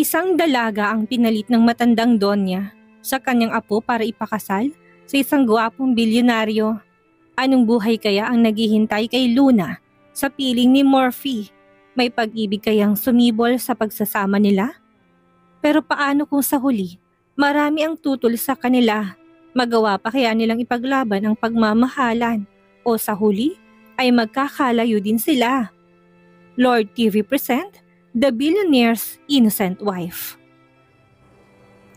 Isang dalaga ang pinalit ng matandang Donya sa kanyang apo para ipakasal sa isang gwapong bilyonaryo. Anong buhay kaya ang naghihintay kay Luna sa piling ni Morphy? May pag-ibig kayang sumibol sa pagsasama nila? Pero paano kung sa huli, marami ang tutol sa kanila? Magawa pa kaya nilang ipaglaban ang pagmamahalan? O sa huli, ay magkakalayo din sila? Lord TV present The Billionaire's Innocent Wife.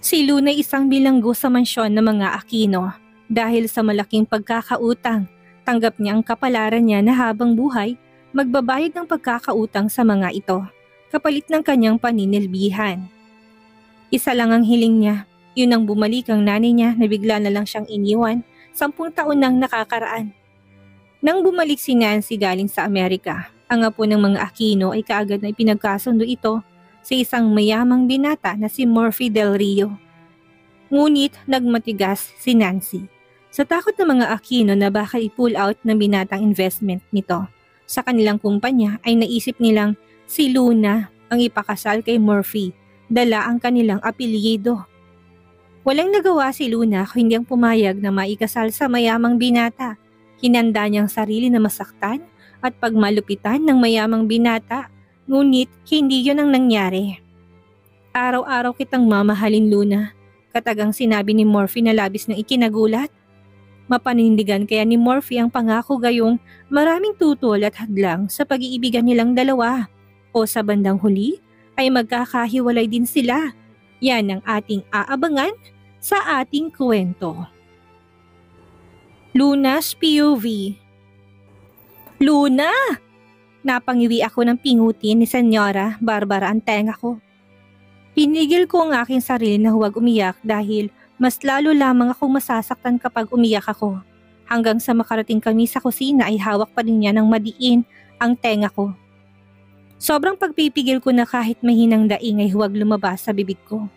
Si Luna ay isang bilanggo sa mansyon ng mga Aquino. Dahil sa malaking pagkakautang, tanggap niya ang kapalaran niya na habang buhay, magbabayad ng pagkakautang sa mga ito, kapalit ng kanyang paninilbihan. Isa lang ang hiling niya, yun ang bumalik ang nanay niya na bigla na lang siyang iniwan 10 taon nang nakakaraan. Nang bumalik si Nancy galing sa Amerika, ang apo ng mga Aquino ay kaagad na ipinagkasundo ito sa isang mayamang binata na si Morphy Del Rio. Ngunit nagmatigas si Nancy. Sa takot ng mga Aquino na baka i-pull out ng binatang investment nito sa kanilang kumpanya ay naisip nilang si Luna ang ipakasal kay Morphy, dala ang kanilang apelyido. Walang nagawa si Luna kung hindi ang pumayag na maikasal sa mayamang binata. Hinanda niyang sarili na masaktan at pagmalupitan ng mayamang binata, ngunit hindi yun ang nangyari. Araw-araw kitang mamahalin, Luna, katagang sinabi ni Morphy na labis na ikinagulat. Mapanindigan kaya ni Morphy ang pangako gayong maraming tutol at hadlang sa pag-iibigan nilang dalawa. O sa bandang huli ay magkakahiwalay din sila. Yan ang ating aabangan sa ating kwento. Luna's POV. Luna! Napangiwi ako ng pingutin ni Senyora Barbara ang tenga ko. Pinigil ko ang aking sarili na huwag umiyak dahil mas lalo lamang akong masasaktan kapag umiyak ako. Hanggang sa makarating kami sa kusina ay hawak pa rin niya ng madiin ang tenga ko. Sobrang pagpipigil ko na kahit mahinang daing ay huwag lumabas sa bibig ko.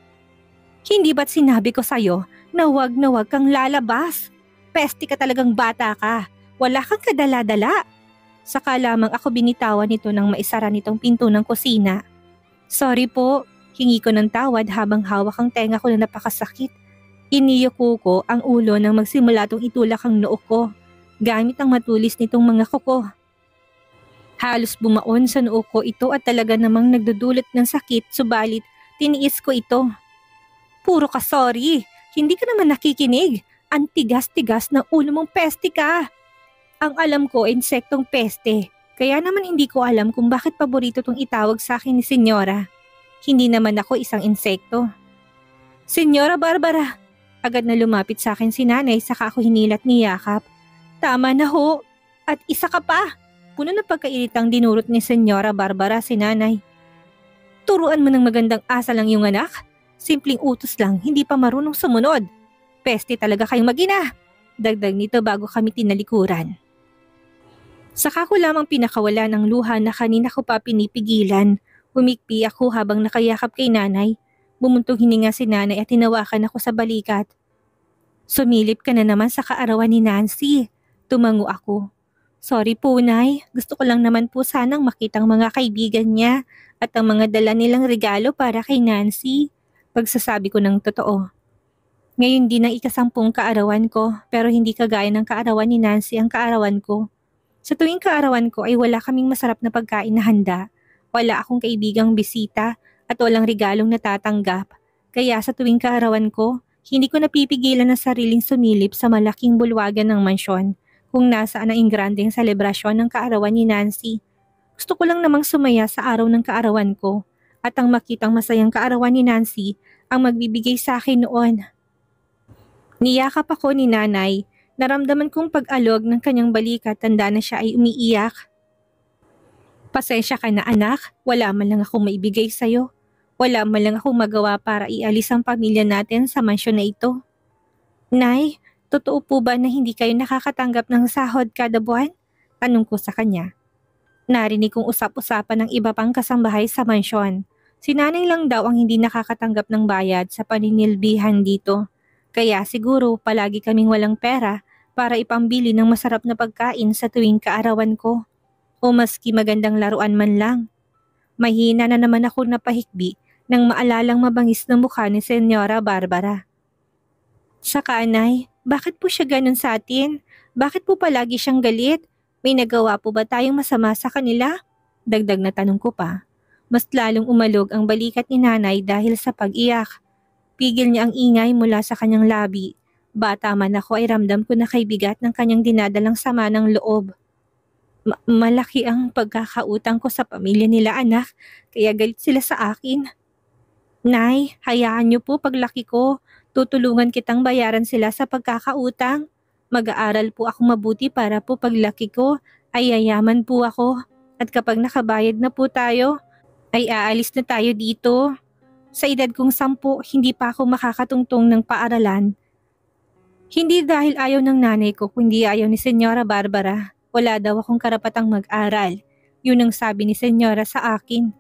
Hindi ba't sinabi ko sa'yo na huwag kang lalabas? Peste ka talagang bata ka. Wala kang kadala-dala. Saka lamang ako binitawan nito nang maisara nitong pinto ng kusina. Sorry po, hingi ko ng tawad habang hawak ang tenga ko na napakasakit. Iniyuko ko ang ulo nang magsimula itong itulak ang noo ko, gamit ang matulis nitong mga kuko. Halos bumaon sa noo ko ito at talaga namang nagdudulot ng sakit, subalit tiniis ko ito. Puro ka sorry, hindi ka naman nakikinig. Ang tigas-tigas na ulo mong peste ka. Ang alam ko ay insektong peste, kaya naman hindi ko alam kung bakit paborito itong itawag sa akin ni Senyora. Hindi naman ako isang insekto. Senyora Barbara, agad na lumapit sa akin si nanay saka ako hinilat ni yakap. Tama na ho, at isa ka pa. Puno ng pagkailitang dinurot ni Senyora Barbara si nanay. Turuan mo ng magandang asal ang iyong anak. Simpleng utos lang, hindi pa marunong sumunod. Peste talaga kayong mag-ina. Dagdag nito bago kami tinalikuran. Saka ko lamang pinakawala ng luha na kanina ko pa pinipigilan. Humikpi ako habang nakayakap kay nanay. Bumuntong hininga si nanay at tinawakan ako sa balikat. Sumilip ka na naman sa kaarawan ni Nancy. Tumango ako. Sorry po, Nay. Gusto ko lang naman po sanang makitang mga kaibigan niya at ang mga dala nilang regalo para kay Nancy. Pagsasabi ko ng totoo. Ngayon din ang ika-10 kaarawan ko, pero hindi kagaya ng kaarawan ni Nancy ang kaarawan ko. Sa tuwing kaarawan ko ay wala kaming masarap na pagkain na handa. Wala akong kaibigang bisita at walang regalong natatanggap. Kaya sa tuwing kaarawan ko, hindi ko napipigilan ang sariling sumilip sa malaking bulwagan ng mansyon kung nasaan ang ingrandeng selebrasyon ng kaarawan ni Nancy. Gusto ko lang namang sumaya sa araw ng kaarawan ko at ang makitang masayang kaarawan ni Nancy ang magbibigay sa akin noon. Niyakap ako ni nanay. Naramdaman kong pag-alog ng kanyang balikat, tanda na siya ay umiiyak. Pasensya ka na anak, wala man lang akong maibigay sa'yo. Wala man lang akong magawa para ialis ang pamilya natin sa mansyon na ito. Nay, totoo po ba na hindi kayo nakakatanggap ng sahod kada buwan? Tanong ko sa kanya. Narinig kong usap-usapan ng iba pang kasambahay sa mansyon. Si nanay lang daw ang hindi nakakatanggap ng bayad sa paninilbihan dito. Kaya siguro palagi kaming walang pera para ipambili ng masarap na pagkain sa tuwing kaarawan ko. O maski magandang laruan man lang. Mahina na naman ako napahikbi nang maalalang mabangis na mukha ni Senyora Barbara. Saka Nay, bakit po siya ganun sa atin? Bakit po palagi siyang galit? May nagawa po ba tayong masama sa kanila? Dagdag na tanong ko pa. Mas lalong umalog ang balikat ni Nanay dahil sa pag-iyak. Pigil niya ang ingay mula sa kanyang labi. Bata man ako ay ramdam ko na kay bigat ng kanyang dinadalang sama ng loob. Malaki ang pagkakautang ko sa pamilya nila anak, kaya galit sila sa akin. Nay, hayaan niyo po paglaki ko. Tutulungan kitang bayaran sila sa pagkakautang. Mag-aaral po ako mabuti para po paglaki ko ay yayaman po ako. At kapag nakabayad na po tayo, ay aalis na tayo dito. Sa edad kong 10, hindi pa ako makakatungtong ng paaralan. Hindi dahil ayaw ng nanay ko, kundi ayaw ni Senyora Barbara. Wala daw akong karapatang mag-aral. Yun ang sabi ni Senyora sa akin.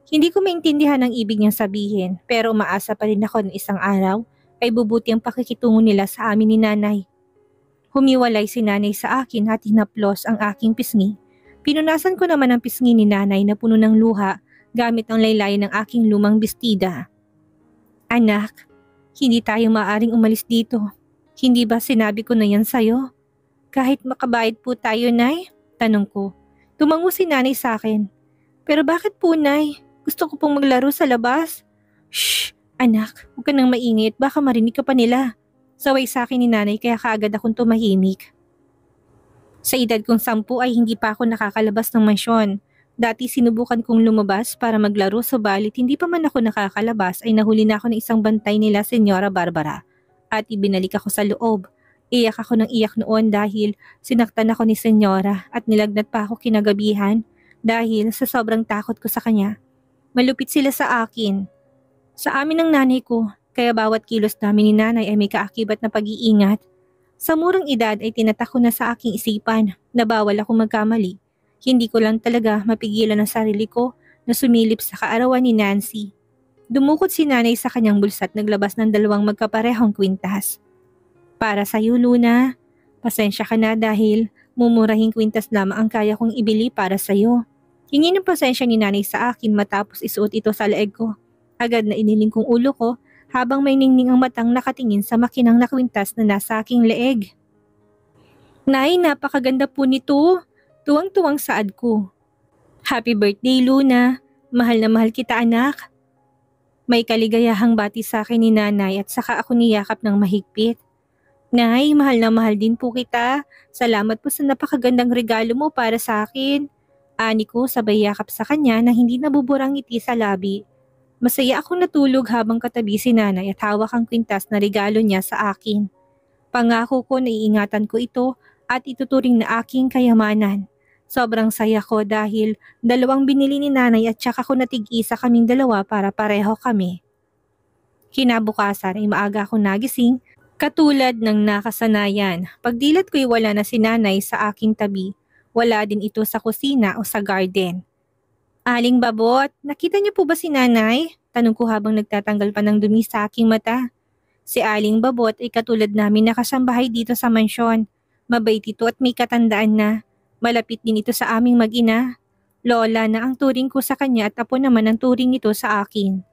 Hindi ko maintindihan ang ibig niyang sabihin, pero umaasa pa rin ako na isang araw ay bubuti ang pakikitungo nila sa amin ni Nanay. Humiwalay si Nanay sa akin at hinaplos ang aking pisngi. Pinunasan ko naman ang pisngi ni Nanay na puno ng luha gamit ang laylayan ng aking lumang bestida. Anak, hindi tayo maaring umalis dito. Hindi ba sinabi ko na yan sa'yo? Kahit makabayad po tayo, Nay? Tanong ko. Tumango si Nanay sa akin. Pero bakit po, Nay? Gusto ko pong maglaro sa labas. Shh! Anak, huwag ka nang maingay at baka marinig ka pa nila. Saway sa akin ni Nanay kaya kaagad akong tumahimik. Sa edad kong 10 ay hindi pa ako nakakalabas ng mansyon. Dati sinubukan kong lumabas para maglaro subalit hindi pa man ako nakakalabas ay nahuli na ako ng isang bantay nila Senyora Barbara at ibinalik ako sa loob. Iyak ako ng iyak noon dahil sinaktan ako ni Senyora at nilagnat pa ako kinagabihan dahil sa sobrang takot ko sa kanya. Malupit sila sa akin. Sa amin ng nanay ko, kaya bawat kilos namin ni Nanay ay may kaakibat na pag-iingat. Sa murang edad ay tinatak ko na sa aking isipan na bawal ako magkamali. Hindi ko lang talaga mapigilan ang sarili ko na sumilip sa kaarawan ni Nancy. Dumukot si Nanay sa kanyang bulsa at naglabas ng 2 magkaparehong kwintas. Para sa iyo, Luna. Pasensya ka na dahil mumurahing kwintas lamang ang kaya kong ibili para sa iyo. Hingi ng pasensya ni Nanay sa akin matapos isuot ito sa leeg ko. Agad na iniling kong ulo ko habang may ningning ang matang nakatingin sa makinang na kwintas na nasa aking leeg. Nay, napakaganda po nito. Tuwang-tuwang saad ko. Happy birthday, Luna. Mahal na mahal kita, anak. May kaligayahang bati sa akin ni Nanay at saka ako niyakap ng mahigpit. Nay, mahal na mahal din po kita. Salamat po sa napakagandang regalo mo para sa akin. Ani ko sabay yakap sa kanya na hindi nabuburang ngiti sa labi. Masaya akong natulog habang katabi si Nanay at hawak ang kwintas na regalo niya sa akin. Pangako ko na iingatan ko ito at ituturing na aking kayamanan. Sobrang saya ko dahil 2 binili ni Nanay at saka ko natig-isa kaming 2 para pareho kami. Kinabukasan ay maaga akong nagising katulad ng nakasanayan. Pagdilat ko'y wala na si Nanay sa aking tabi. Wala din ito sa kusina o sa garden. Aling Babot, nakita niyo po ba si Nanay? Tanong ko habang nagtatanggal pa ng dumi sa aking mata. Si Aling Babot ay katulad namin nakasambahay dito sa mansyon. Mabait ito at may katandaan na. Malapit din ito sa aming mag-ina. Lola na ang turing ko sa kanya at apo naman ang turing nito sa akin.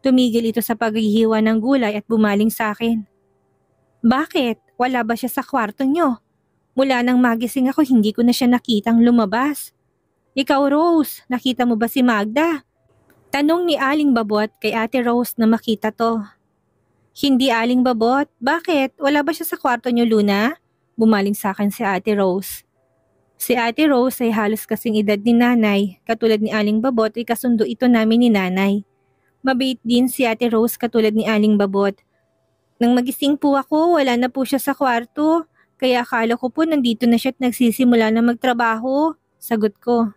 Tumigil ito sa paghihiwa ng gulay at bumaling sa akin. Bakit? Wala ba siya sa kwarto niyo? Mula nang magising ako hindi ko na siya nakitang lumabas. Ikaw Rose, nakita mo ba si Magda? Tanong ni Aling Babot kay Ate Rose na makita to. Hindi Aling Babot, bakit? Wala ba siya sa kwarto niyo, Luna? Bumaling sa akin si Ate Rose. Si Ate Rose ay halos kasing edad ni Nanay, katulad ni Aling Babot ay kasundo ito namin ni Nanay. Mabait din si Ate Rose katulad ni Aling Babot. Nang magising po ako, wala na po siya sa kwarto. Kaya akala ko po nandito na siya at nagsisimula na magtrabaho. Sagot ko.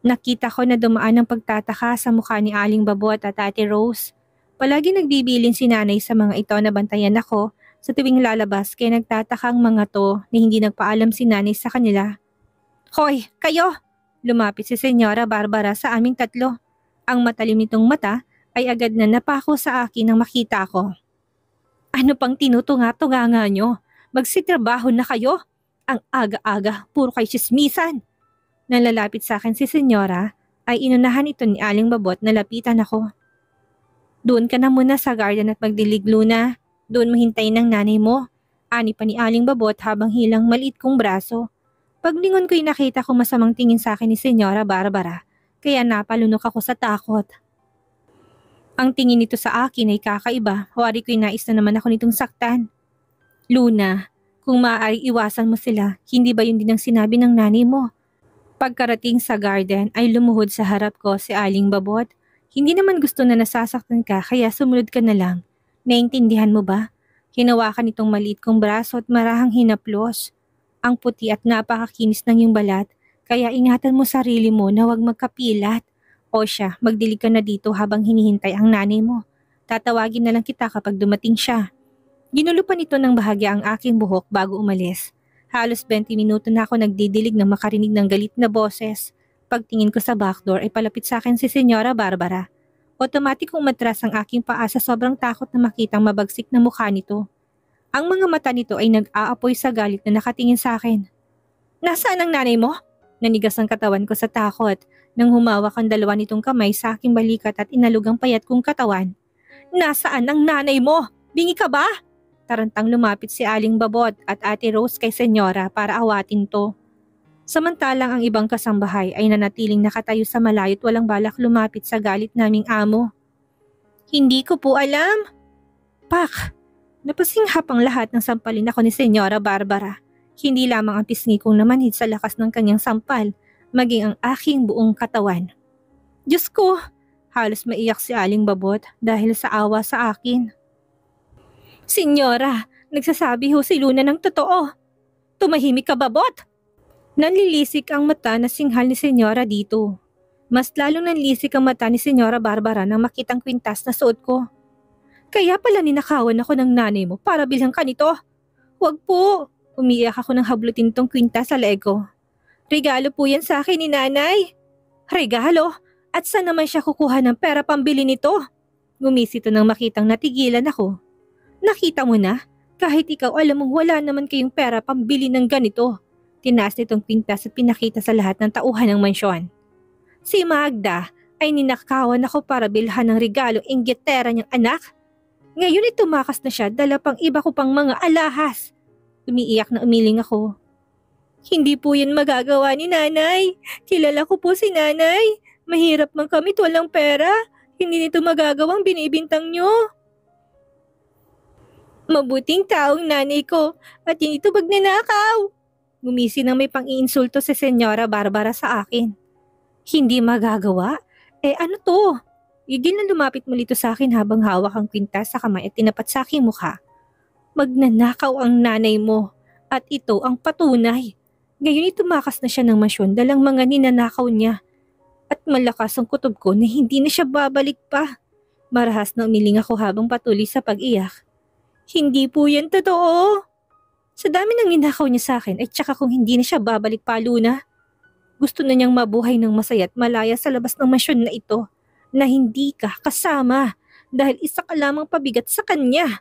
Nakita ko na dumaan ang pagtataka sa mukha ni Aling Babot at Ate Rose. Palagi nagbibilin si Nanay sa mga ito na bantayan ako sa tuwing lalabas kaya nagtataka ang mga to na hindi nagpaalam si Nanay sa kanila. Hoy, kayo! Lumapit si Senyora Barbara sa aming 3. Ang matalim nitong mata ay agad na napako sa akin nang makita ko. Ano pang tinutunga-tunga nyo? Magsitrabaho na kayo? Ang aga-aga, puro kayo sismisan. Nalalapit sa akin si Senyora ay inunahan ito ni Aling Babot na lapitan ako. Doon ka na muna sa garden at magdilig, Luna. Doon mo hintayin ng nanay mo. Ani pa ni Aling Babot habang hilang maliit kong braso. Paglingon ko'y nakita ko masamang tingin sa akin ni Senyora Barbara, kaya napalunok ako sa takot. Ang tingin nito sa akin ay kakaiba, wari ko'y nais na naman ako nitong saktan. Luna, kung maaari iwasan mo sila, hindi ba yun din ang sinabi ng nanay mo? Pagkarating sa garden ay lumuhod sa harap ko si Aling Babot. Hindi naman gusto na nasasaktan ka kaya sumunod ka na lang. Naintindihan mo ba? Hinawakan itong maliit kong braso at marahang hinaplos. Ang puti at napakakinis ng iyong balat, kaya ingatan mo sarili mo na huwag magkapilat. O siya, magdilig ka na dito habang hinihintay ang nanay mo. Tatawagin na lang kita kapag dumating siya. Ginulo pa nito ng bahagya ang aking buhok bago umalis. Halos 20 minuto na ako nagdidilig na makarinig ng galit na boses. Pagtingin ko sa backdoor ay palapit sa akin si Senyora Barbara. Otomatik umatras ang aking paa sa sobrang takot na makitang mabagsik na mukha nito. Ang mga mata nito ay nag-aapoy sa galit na nakatingin sa akin. Nasaan ang nanay mo? Nanigas ang katawan ko sa takot nang humawak ang dalawa nitong kamay sa aking balikat at inalog ang payat kong katawan. Nasaan ang nanay mo? Bingi ka ba? Tarantang lumapit si Aling Babot at Ate Rose kay Senyora para awatin to. Samantalang ang ibang kasambahay ay nanatiling nakatayo sa malayo at walang balak lumapit sa galit naming amo. Hindi ko po alam. Pak! Napasinghap ang lahat ng sampalin ako ni Senyora Barbara. Hindi lamang ang pisngi kong namanhid sa lakas ng kanyang sampal, maging ang aking buong katawan. Diyos ko! Halos maiyak si Aling Babot dahil sa awa sa akin. Senyora, nagsasabi ho si Luna ng totoo. Tumahimik ka, Babot! Nanlilisik ang mata na singhal ni Senyora dito. Mas lalong nanlisik ang mata ni Senyora Barbara nang makitang kwintas na suot ko. Kaya pala ninakawan ako ng nanay mo para bilhan ka nito. Huwag po. Umiiyak ako ng hablutin tong kwintas sa leeg ko. Regalo po yan sa akin ni nanay. Regalo? At saan naman siya kukuha ng pera pambili nito? Gumisito nang makitang natigilan ako. Nakita mo na? Kahit ikaw alam mong wala naman kayong pera pambili ng ganito. Tinaas nitong kwintas at pinakita sa lahat ng tauhan ng mansyon. Si Magda ay ninakawan ako para bilhan ng regalo inggitera niyang anak. Ngayon ay tumakas na siya dala pang iba ko pang mga alahas. Umiiyak na umiling ako. Hindi po yan magagawa ni nanay. Kilala ko po si nanay. Mahirap man kami at walang pera. Hindi nito magagawang binibintang niyo. Mabuting taong nanay ko at hindi ito magnanakaw. Gumisi nang may pang-iinsulto si Senyora Barbara sa akin. Hindi magagawa? Ano to? Igil na lumapit muli ito sa akin habang hawak ang kwintas sa kamay at tinapat sa aking mukha. Magnanakaw ang nanay mo at ito ang patunay. Ngayon tumakas na siya ng masyon dalang mga ninanakaw niya. At malakas ang kutob ko na hindi na siya babalik pa. Marahas na umiling ako habang patuloy sa pag-iyak. Hindi po yan totoo. Sa dami ng ninakaw niya sa akin ay tsaka kung hindi na siya babalik pa, Luna. Gusto na niyang mabuhay ng masaya at malaya sa labas ng mansyon na ito na hindi ka kasama dahil isa ka lamang pabigat sa kanya.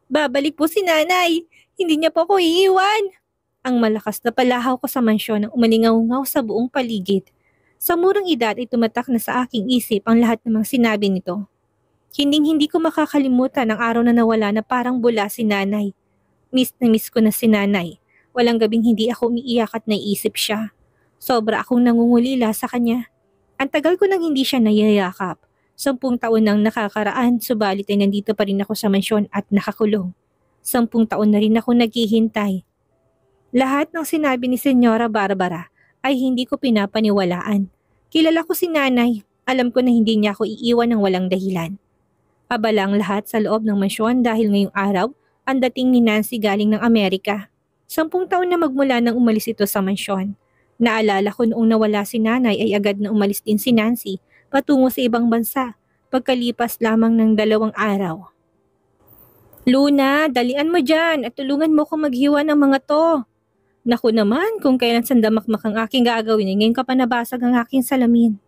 Babalik po si nanay. Hindi niya po ako iiwan. Ang malakas na palahaw ko sa mansyon ang umalingaw-ngaw sa buong paligid. Sa murang edad ay tumatak na sa aking isip ang lahat ng mga sinabi nito. Hinding-hindi ko makakalimutan ang araw na nawala na parang bula si nanay. Miss na miss ko na si nanay. Walang gabing hindi ako umiiyak at naiisip siya. Sobra akong nangungulila sa kanya. Ang tagal ko nang hindi siya nayayakap. 10 taon nang nakakaraan, subalit ay nandito pa rin ako sa mansyon at nakakulong. 10 taon na rin ako naghihintay. Lahat ng sinabi ni Senyora Barbara ay hindi ko pinapaniwalaan. Kilala ko si nanay. Alam ko na hindi niya ako iiwan ng walang dahilan. Abala ang lahat sa loob ng mansyon dahil ngayong araw, ang dating ni Nancy galing ng Amerika. 10 taon na magmula nang umalis ito sa mansyon. Naalala ko noong nawala si nanay ay agad na umalis din si Nancy patungo sa ibang bansa pagkalipas lamang ng 2 araw. Luna, dalian mo dyan at tulungan mo ko maghiwa ng mga to. Naku naman kung kailan sandamakmak ang aking gagawin ay ngayon ka pa nabasag ang aking salamin.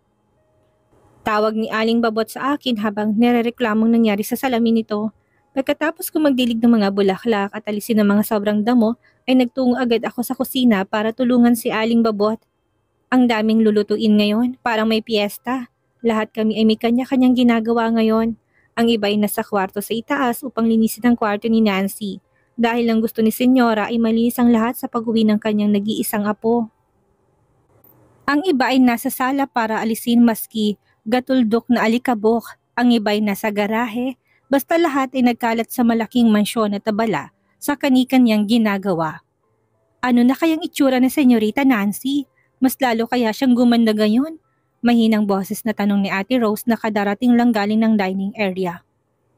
Tawag ni Aling Babot sa akin habang nirereklamong nangyari sa salamin nito. Pagkatapos ko magdilig ng mga bulaklak at alisin ng mga sobrang damo, ay nagtungo agad ako sa kusina para tulungan si Aling Babot. Ang daming lulutuin ngayon, parang may piyesta. Lahat kami ay may kanya-kanyang ginagawa ngayon. Ang iba ay nasa kwarto sa itaas upang linisin ang kwarto ni Nancy. Dahil ang gusto ni Senyora ay malinis ang lahat sa pag-uwi ng kanyang nag-iisang apo. Ang iba ay nasa sala para alisin maski gatuldok na alikabok. Ang iba ay nasa garahe. Basta lahat ay nagkalat sa malaking mansyon at abala sa kani-kanyang ginagawa. Ano na kayang itsura ni Senyorita Nancy? Mas lalo kaya siyang gumanda ngayon? Mahinang boses na tanong ni Ate Rose na kadarating lang galing ng dining area.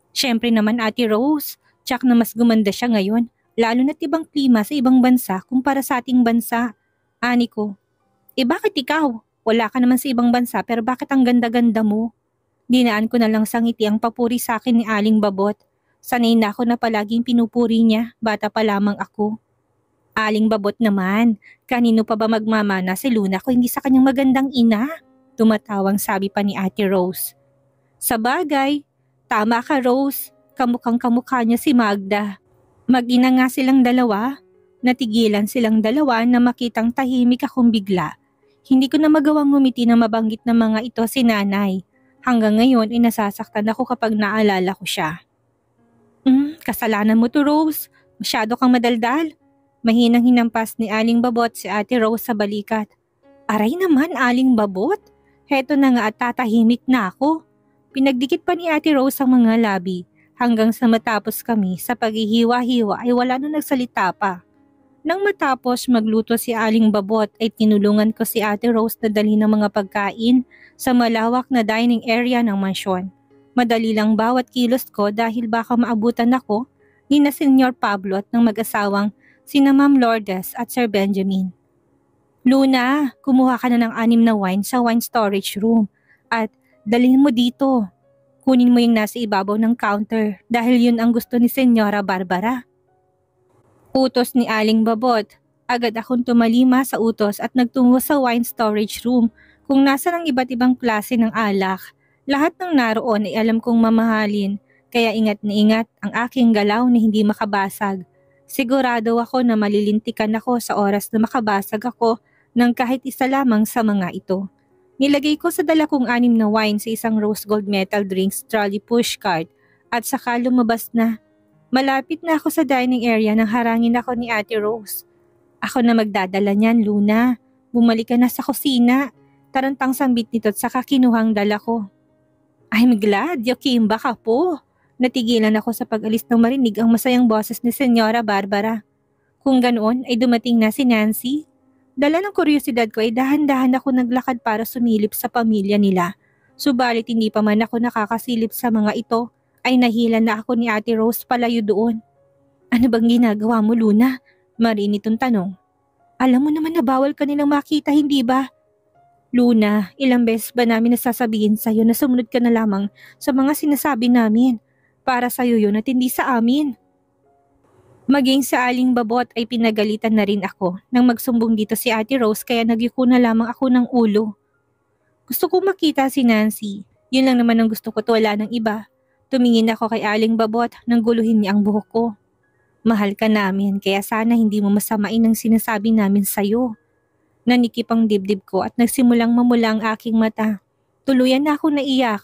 Siyempre naman Ate Rose, tsak na mas gumanda siya ngayon, lalo na't ibang klima sa ibang bansa kumpara sa ating bansa. Ani ko, bakit ikaw? Wala ka naman sa ibang bansa pero bakit ang ganda-ganda mo? Dinaan ko na lang sa ngiti ang papuri sa akin ni Aling Babot. Sanay na ako na palaging pinupuri niya, bata pa lamang ako. Aling Babot naman, kanino pa ba magmamana si Luna kung hindi sa kanyang magandang ina? Tumatawang sabi pa ni Ate Rose. Sa bagay, tama ka Rose, kamukhang kamukha niya si Magda. Mag-ina nga silang dalawa. Natigilan silang dalawa na makitang tahimik akong bigla. Hindi ko na magawang ngumiti na mabanggit ng mga ito si nanay. Hanggang ngayon ay nasasaktan ako kapag naalala ko siya. Kasalanan mo to Rose. Masyado kang madaldal. Mahinang hinampas ni Aling Babot si Ate Rose sa balikat. Aray naman Aling Babot. Heto na nga at tatahimik na ako. Pinagdikit pa ni Ate Rose ang mga labi. Hanggang sa matapos kami sa paghihiwa-hiwa ay wala na nagsalita pa. Nang matapos magluto si Aling Babot ay tinulungan ko si Ate Rose na dalhin ng mga pagkain sa malawak na dining area ng mansyon. Madali lang bawat kilos ko dahil baka maabutan ako ni na Senyor Pablo at ng mag-asawang sina Ma'am Lourdes at Sir Benjamin. Luna, kumuha ka na ng 6 na wine sa wine storage room at dalhin mo dito. Kunin mo yung nasa ibabaw ng counter dahil yun ang gusto ni Senyora Barbara. Utos ni Aling Babot. Agad akong tumalima sa utos at nagtungo sa wine storage room kung nasa ng iba't ibang klase ng alak. Lahat ng naroon ay alam kong mamahalin, kaya ingat na ingat ang aking galaw na hindi makabasag. Sigurado ako na malilintikan ako sa oras na makabasag ako ng kahit isa lamang sa mga ito. Nilagay ko sa dala kong 6 na wine sa isang rose gold metal drinks trolley pushcart at saka lumabas na. Malapit na ako sa dining area nang harangin ako ni Ate Rose. Ako na magdadala niyan, Luna. Bumalik ka na sa kusina. Tarantang sambit nito at saka kinuhang dala ko. I'm glad you came back po. Natigilan ako sa pag-alis nang marinig ang masayang boses ni Senyora Barbara. Kung ganoon ay dumating na si Nancy. Dala ng kuryosidad ko ay dahan-dahan ako naglakad para sumilip sa pamilya nila. Subalit hindi pa man ako nakakasilip sa mga ito. Ay nahila na ako ni Ate Rose palayo doon. Ano bang ginagawa mo Luna? Marinitong tanong. Alam mo naman na bawal ka nilang makita hindi ba? Luna, ilang beses ba namin nasasabihin sa'yo na sumunod ka na lamang sa mga sinasabi namin? Para sa'yo yun at hindi sa amin. Maging sa Aling Babot ay pinagalitan na rin ako nang magsumbong dito si Ate Rose kaya nagyuko na lamang ako ng ulo. Gusto ko makita si Nancy. Yun lang naman ang gusto ko, wala ng iba. Tumingin ako kay Aling Babot nang guluhin niya ang buhok ko. Mahal ka namin kaya sana hindi mo masamain ang sinasabi namin sa'yo. Nanikip ang dibdib ko at nagsimulang mamula ang aking mata. Tuluyan na ako naiyak.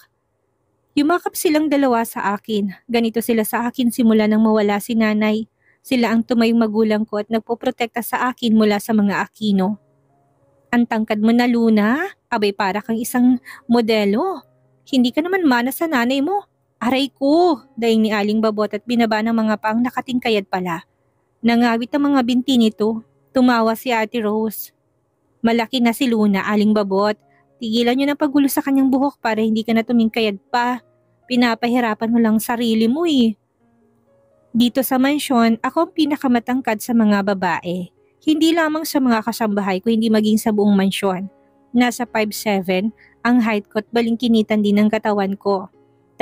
Yumakap silang dalawa sa akin. Ganito sila sa akin simula nang mawala si nanay. Sila ang tumayong magulang ko at nagpoprotekta sa akin mula sa mga Aquino. Ang tangkad mo na Luna, abay para kang isang modelo. Hindi ka naman mana sa nanay mo. Aray ko, daing ni Aling Babot at binaba ng mga pang nakatingkayad pala. Nangawit ang mga binti nito. Tumawa si Ate Rose. Malaki na si Luna, Aling Babot. Tigilan niyo ng paggulo sa kanyang buhok para hindi ka na tumingkayad pa. Pinapahirapan mo lang sarili mo eh. Dito sa mansyon, ako ang pinakamatangkad sa mga babae. Hindi lamang sa mga kasambahay ko, hindi maging sa buong mansyon. Nasa 5'7", ang height ko at balingkinitan din ng katawan ko.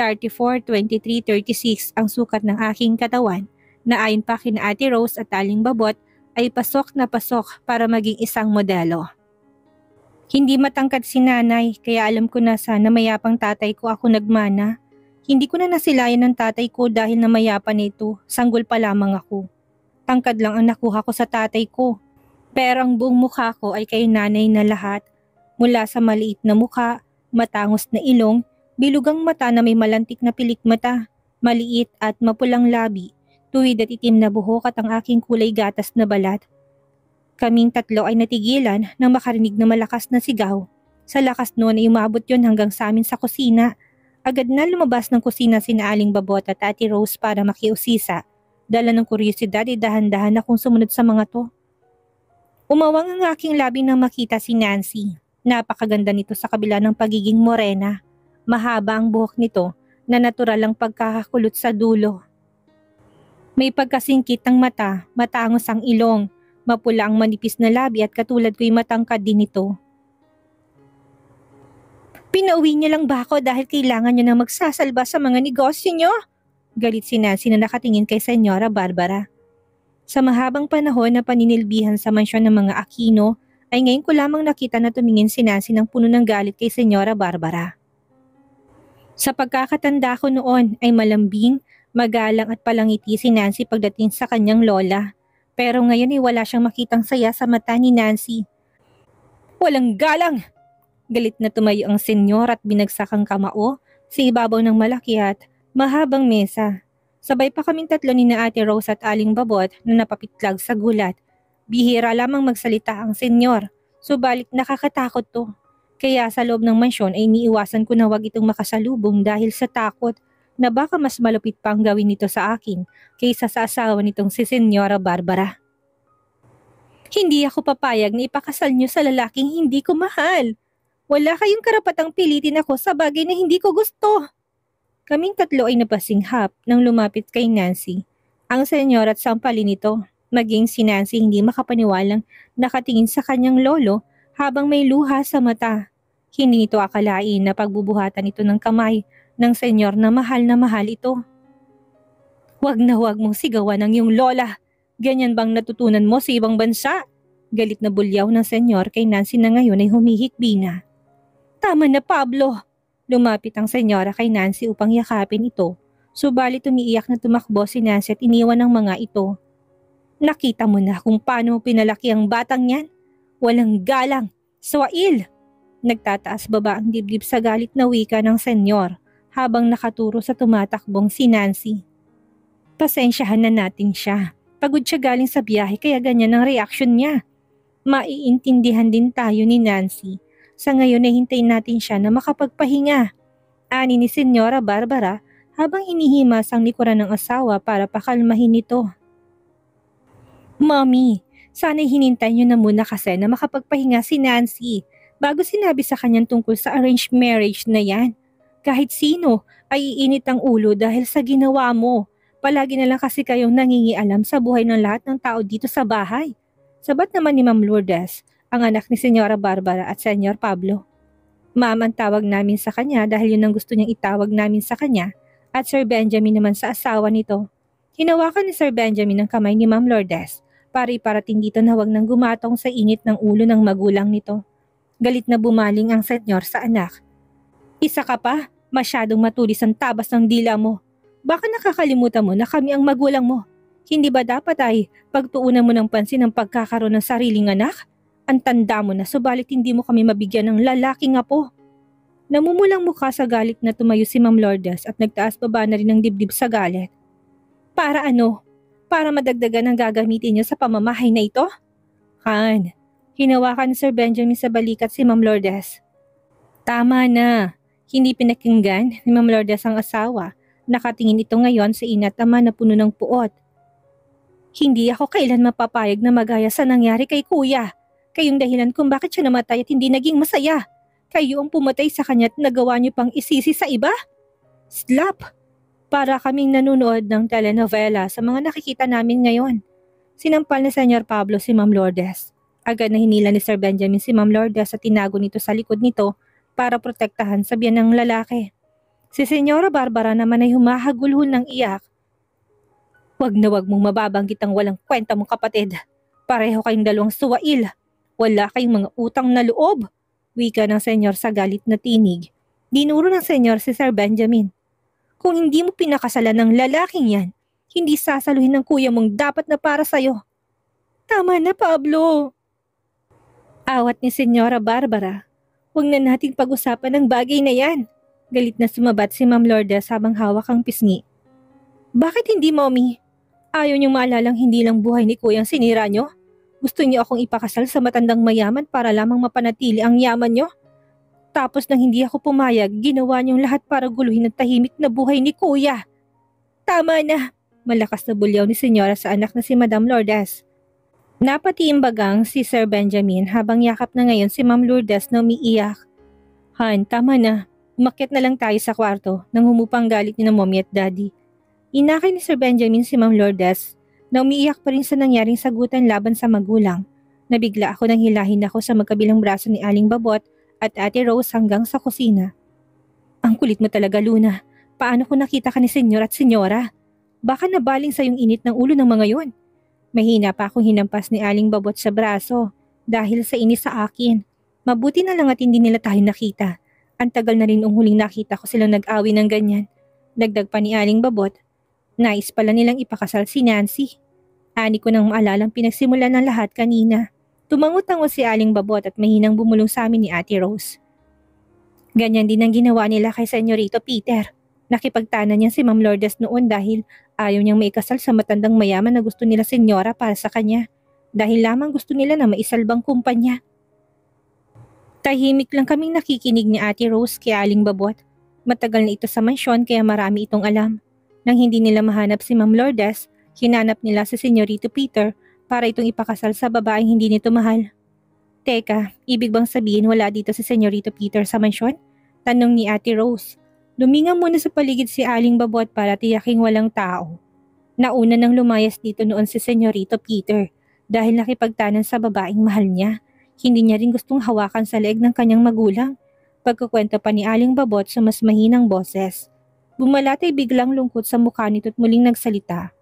34, 23, 36 ang sukat ng aking katawan na ayon pa kina Ate Rose at Aling Babot ay pasok na pasok para maging isang modelo. Hindi matangkad si nanay kaya alam ko na sana mayapang tatay ko ako nagmana. Hindi ko na nasilayan ng tatay ko dahil na mayapan nito, sanggol pa lamang ako. Tangkad lang ang nakuha ko sa tatay ko. Pero ang buong mukha ko ay kay nanay na lahat. Mula sa maliit na mukha, matangos na ilong, Bilugang mata na may malantik na pilik mata, maliit at mapulang labi, tuwid at itim na buhok at ang aking kulay gatas na balat. Kaming tatlo ay natigilan nang makarinig na malakas na sigaw. Sa lakas noon ay umabot yon hanggang sa amin sa kusina. Agad na lumabas ng kusina sina Aling Babot at Ate Rose para makiusisa. Dala ng kuryosidad ay dahan-dahan akong sumunod sa mga to. Umawang ang aking labi nang makita si Nancy. Napakaganda nito sa kabila ng pagiging morena. Mahaba ang buhok nito na natural ang pagkakakulot sa dulo. May pagkasingkit ang mata, matangos ang ilong, mapula ang manipis na labi at katulad ko'y matangkad din ito. Pinauwi niyo lang ba ako dahil kailangan niyo na magsasalba sa mga negosyo niyo? Galit si Nancy na nakatingin kay Senyora Barbara. Sa mahabang panahon na paninilbihan sa mansyon ng mga Aquino, ay ngayon ko lamang nakita na tumingin si Nancy ng puno ng galit kay Senyora Barbara. Sa pagkakatanda ko noon ay malambing, magalang at palangiti si Nancy pagdating sa kanyang lola. Pero ngayon ay wala siyang makitang saya sa mata ni Nancy. Walang galang! Galit na tumayo ang senyor at binagsak ang kamao sa ibabaw ng malaki at mahabang mesa. Sabay pa kaming tatlo ni na Ate Rose at Aling Babot na napapitlag sa gulat. Bihira lamang magsalita ang senyor, subalit nakakatakot to. Kaya sa loob ng mansyon ay iniiwasan ko na wag itong makasalubong dahil sa takot na baka mas malupit pa ang gawin nito sa akin kaysa sa asawa nitong si Senyora Barbara. Hindi ako papayag na ipakasal niyo sa lalaking hindi ko mahal. Wala kayong karapatang pilitin ako sa bagay na hindi ko gusto. Kaming tatlo ay napasinghap nang lumapit kay Nancy. Ang senyor at sampalin nito, maging si Nancy hindi makapaniwalang nakatingin sa kanyang lolo habang may luha sa mata. Hindi nito akalain na pagbubuhatan ito ng kamay ng senyor na mahal ito. Huwag na huwag mong sigawan ang iyong lola. Ganyan bang natutunan mo sa ibang bansa? Galit na bulyaw ng senyor kay Nancy na ngayon ay humihikbi na. Tama na Pablo! Lumapit ang senyora kay Nancy upang yakapin ito. Subalit umiiyak na tumakbo si Nancy at iniwan ang mga ito. Nakita mo na kung paano pinalaki ang batang yan? Walang galang! Swail! Nagtataas baba ang dibdib sa galit na wika ng senyor habang nakaturo sa tumatakbong si Nancy. Pasensyahan na natin siya. Pagod siya galing sa biyahe kaya ganyan ang reaksyon niya. Maiintindihan din tayo ni Nancy. Sa ngayon ay hintayin natin siya na makapagpahinga. Ani ni Senyora Barbara habang inihimas ang likuran ng asawa para pakalmahin ito. Mommy, sana'y hinintay niyo na muna kasi na makapagpahinga si Nancy bago sinabi sa kanyang tungkol sa arranged marriage na yan. Kahit sino ay iinit ang ulo dahil sa ginawa mo. Palagi na lang kasi kayong nangingialam sa buhay ng lahat ng tao dito sa bahay. Sabat naman ni Ma'am Lourdes, ang anak ni Senyora Barbara at Senyor Pablo. Ma'am ang tawag namin sa kanya dahil yun ang gusto niyang itawag namin sa kanya at Sir Benjamin naman sa asawa nito. Hinawakan ni Sir Benjamin ang kamay ni Ma'am Lourdes para iparating dito na huwag nang gumatong sa init ng ulo ng magulang nito. Galit na bumaling ang senyor sa anak. Isa ka pa, masyadong matulis ang tabas ng dila mo. Baka nakakalimutan mo na kami ang magulang mo. Hindi ba dapat ay pagtuunan mo ng pansin ang pagkakaroon ng sariling anak? Ang tanda mo na subalit hindi mo kami mabigyan ng lalaking apo. Namumulang mukha sa galit na tumayo si Ma'am Lourdes at nagtaas baba na rin ng dibdib sa galit. Para ano? Para madagdagan ang gagamitin niyo sa pamamahay na ito? Han, hinawakan ni Sir Benjamin sa balikat si Ma'am Lourdes. Tama na. Hindi pinakinggan ni Ma'am Lourdes ang asawa. Nakatingin ito ngayon sa ina't ama na puno ng puot. Hindi ako kailan mapapayag na magaya sa nangyari kay kuya. Kayong dahilan kung bakit siya namatay at hindi naging masaya. Kayo ang pumatay sa kanya at nagawa niyo pang isisi sa iba? Slap! Para kaming nanonood ng telenovela sa mga nakikita namin ngayon. Sinampal ni Senyor Pablo si Ma'am Lourdes. Agad na hinila ni Sir Benjamin si Ma'am Lourdes at tinago nito sa likod nito para protektahan sa biyan ng lalaki. Si Senyora Barbara naman ay humahagulhol ng iyak. Wag na wag mong mababanggit ang walang kwenta mong kapatid. Pareho kayong dalawang suwail. Wala kayong mga utang na loob. Wika ng senyor sa galit na tinig. Dinuro ng senyor si Sir Benjamin. Kung hindi mo pinakasalan ng lalaking yan, hindi sasaluhin ng kuya mong dapat na para sa'yo. Tama na Pablo. Awat ni Senyora Barbara. Huwag na nating pag-usapan ng bagay na yan. Galit na sumabat si Ma'am Lourdes habang hawak ang pisngi. Bakit hindi, Mommy? Ayaw niyong maalalang hindi lang buhay ni Kuya ang sinira niyo? Gusto niyo akong ipakasal sa matandang mayaman para lamang mapanatili ang yaman niyo? Tapos nang hindi ako pumayag, ginawa niyong lahat para guluhin ang tahimik na buhay ni Kuya. Tama na! Malakas na bulyaw ni Senyora sa anak na si Madam Lourdes. Napatiimbagang si Sir Benjamin habang yakap na ngayon si Ma'am Lourdes na umiiyak. Han, tama na. Umakyat na lang tayo sa kwarto nang humupang galit ni na Mommy at Daddy. Inakay ni Sir Benjamin si Ma'am Lourdes na umiiyak pa rin sa nangyaring sagutan laban sa magulang. Nabigla ako nang hilahin ako sa magkabilang braso ni Aling Babot at Ate Rose hanggang sa kusina. Ang kulit mo talaga, Luna. Paano ko nakita ka ni Senyor at Senyora? Baka nabaling sa yung init ng ulo ng mga yon. Mahina pa akong hinampas ni Aling Babot sa braso dahil sa inis sa akin. Mabuti na lang at hindi nila tayo nakita. Ang tagal na rin ang huling nakita ko silang nag-awi ng ganyan. Dagdag pa ni Aling Babot, nais pala nilang ipakasal si Nancy. Ani ko nang maalalang pinagsimulan ng lahat kanina. Tumangot-tango si Aling Babot at mahinang bumulong sa amin ni Ate Rose. Ganyan din ang ginawa nila kay Senyorito Peter. Nakipagtanan niya si Ma'am Lourdes noon dahil ayaw niyang maikasal sa matandang mayaman na gusto nila senyora para sa kanya. Dahil lamang gusto nila na maisalbang kumpanya. Tahimik lang kaming nakikinig ni Ate Rose kay Aling Babot. Matagal na ito sa mansyon kaya marami itong alam. Nang hindi nila mahanap si Ma'am Lourdes, hinanap nila si Senyorito Peter para itong ipakasal sa babaeng hindi nito mahal. Teka, ibig bang sabihin wala dito si Senyorito Peter sa mansyon? Tanong ni Ate Rose. Luminga muna sa paligid si Aling Babot para tiyaking walang tao. Nauna nang lumayas dito noon si Senyorito Peter dahil nakipagtanan sa babaeng mahal niya. Hindi niya rin gustong hawakan sa leeg ng kanyang magulang. Pagkukwento pa ni Aling Babot sa mas mahinang boses. Bumalat ay biglang lungkot sa mukha nito at muling nagsalita.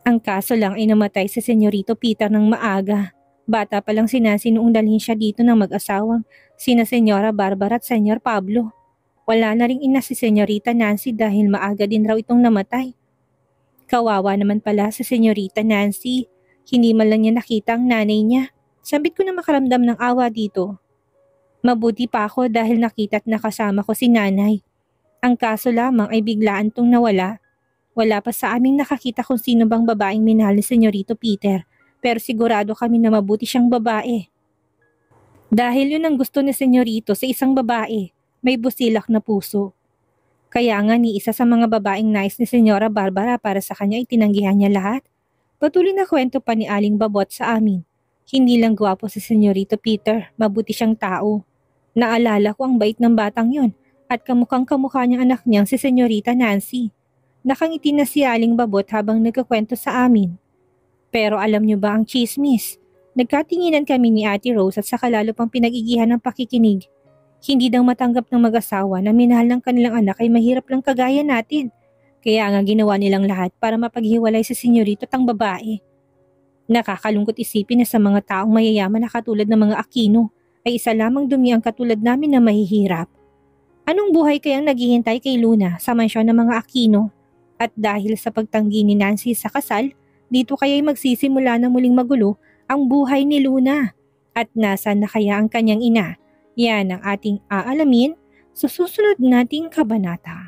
Ang kaso lang ay namatay si Senyorito Peter ng maaga. Bata pa lang si Nancy noong dalhin siya dito ng mag-asawang sina Senyora Barbara at Senyor Pablo. Wala na ring ina si Senyorita Nancy dahil maaga din raw itong namatay. Kawawa naman pala si Senyorita Nancy. Hindi man lang niya nakita ang nanay niya. Sambit ko na makaramdam ng awa dito. Mabuti pa ako dahil nakita at nakasama ko si nanay. Ang kaso lamang ay biglaan tong nawala. Wala pa sa aming nakakita kung sino bang babaeng minahal ni Senyorito Peter, pero sigurado kami na mabuti siyang babae. Dahil yun ang gusto ni Senyorito sa isang babae, may busilak na puso. Kaya nga ni isa sa mga babaeng nais ni Senyora Barbara para sa kanya itinanggihan niya lahat. Patuloy na kwento pa ni Aling Babot sa amin. Hindi lang gwapo si Senyorito Peter, mabuti siyang tao. Naalala ko ang bait ng batang yon at kamukhang kamukha niyang anak niyang si Senyorita Nancy. Nakangiti na si Aling Babot habang nagkakwento sa amin. Pero alam niyo ba ang chismis? Nagkatinginan kami ni Ate Rose at saka lalo pang pinag-igihan ng pakikinig. Hindi daw matanggap ng mag-asawa na minahal ng kanilang anak ay mahirap lang kagaya natin. Kaya nga ginawa nilang lahat para mapaghiwalay si Senyorito at ang babae. Nakakalungkot isipin na sa mga taong mayayaman na katulad ng mga Aquino ay isa lamang dumi ang katulad namin na mahihirap. Anong buhay kayang naghihintay kay Luna sa mansyon ng mga Aquino? At dahil sa pagtanggi ni Nancy sa kasal, dito kaya'y magsisimula na muling magulo ang buhay ni Luna. At nasaan na kaya ang kanyang ina? Yan ang ating aalamin sa susunod nating kabanata.